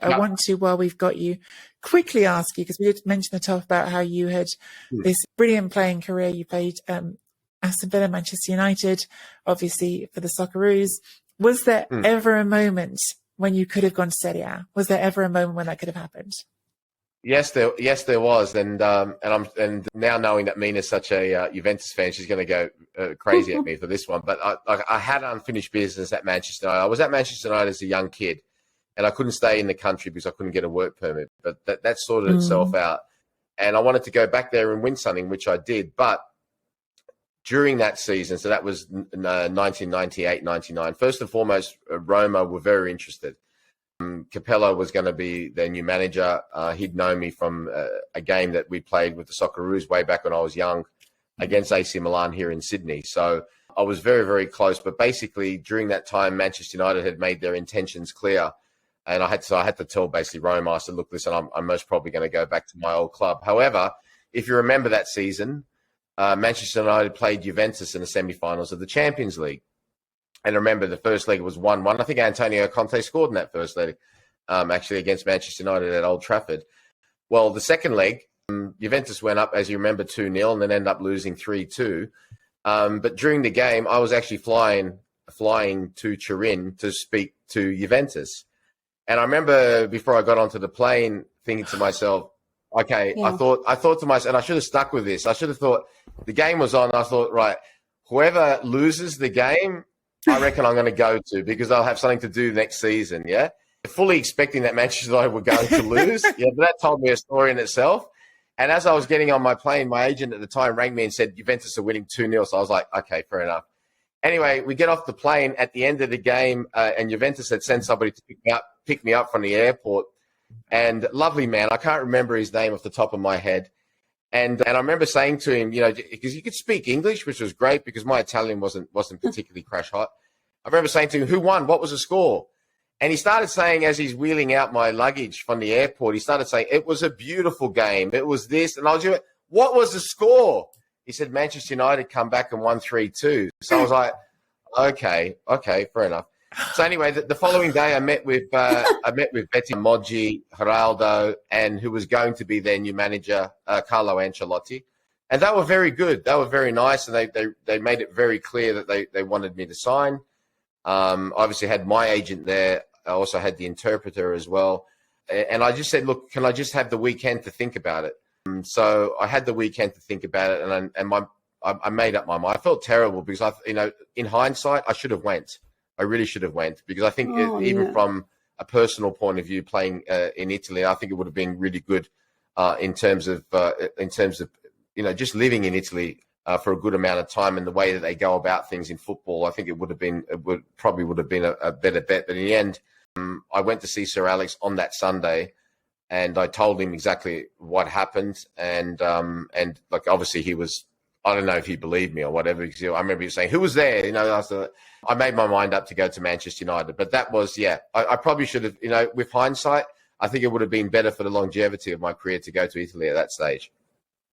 I want to, while we've got you, quickly ask you, because we did mention the top about how you had this brilliant playing career. You played Aston Villa, Manchester United, obviously for the Socceroos. Was there ever a moment when you could have gone to Serie A? Was there ever a moment when that could have happened? Yes, there was, and now knowing that Mina's such a Juventus fan, she's going to go crazy at me for this one. But I had unfinished business at Manchester United. I was at Manchester United as a young kid, and I couldn't stay in the country because I couldn't get a work permit. But that sorted itself out, and I wanted to go back there and win something, which I did. But during that season, so that was 1998-99. First and foremost, Roma were very interested. Capello was going to be their new manager. He'd known me from a game that we played with the Socceroos way back when I was young against AC Milan here in Sydney. So I was very, very close. But basically, during that time, Manchester United had made their intentions clear. And I had to tell basically Roma, I said, look, listen, I'm most probably going to go back to my old club. However, if you remember that season, Manchester United played Juventus in the semi-finals of the Champions League. And remember, the first leg was 1-1. I think Antonio Conte scored in that first leg, actually, against Manchester United at Old Trafford. Well, the second leg, Juventus went up, as you remember, 2-0 and then ended up losing 3-2. But during the game, I was actually flying to Turin to speak to Juventus. And I remember before I got onto the plane thinking to myself, okay, I thought to myself, and I should have stuck with this. I should have thought the game was on. I thought, right, whoever loses the game, I reckon I'm going to go to, because I'll have something to do next season, yeah? Fully expecting that Manchester United were going to lose. Yeah, but that told me a story in itself. And as I was getting on my plane, my agent at the time rang me and said, Juventus are winning 2-0. So I was like, okay, fair enough. Anyway, we get off the plane at the end of the game, and Juventus had sent somebody to pick me up from the airport. And lovely man, I can't remember his name off the top of my head. And I remember saying to him, you know, because he could speak English, which was great because my Italian wasn't particularly crash hot. I remember saying to him, who won? What was the score? And he started saying, as he's wheeling out my luggage from the airport, he started saying, it was a beautiful game. It was this. And I was like, what was the score? He said, Manchester United come back and won 3-2. So I was like, okay, fair enough. So anyway, the following day, I met with Betty Moggi, Geraldo, and who was going to be their new manager, Carlo Ancelotti, and they were very good. They were very nice, and they made it very clear that they wanted me to sign. Obviously, had my agent there. I also had the interpreter as well, and I just said, look, can I just have the weekend to think about it? So I had the weekend to think about it, and I made up my mind. I felt terrible because in hindsight, I should have went. I really should have went, because I think even from a personal point of view, playing in Italy, I think it would have been really good in terms of just living in Italy for a good amount of time, and the way that they go about things in football. I think it would have been a better bet. But in the end, I went to see Sir Alex on that Sunday, and I told him exactly what happened, and like obviously he was. I don't know if he believed me or whatever, because I remember you saying, who was there? I made my mind up to go to Manchester United. But that was, I probably should have, with hindsight, I think it would have been better for the longevity of my career to go to Italy at that stage.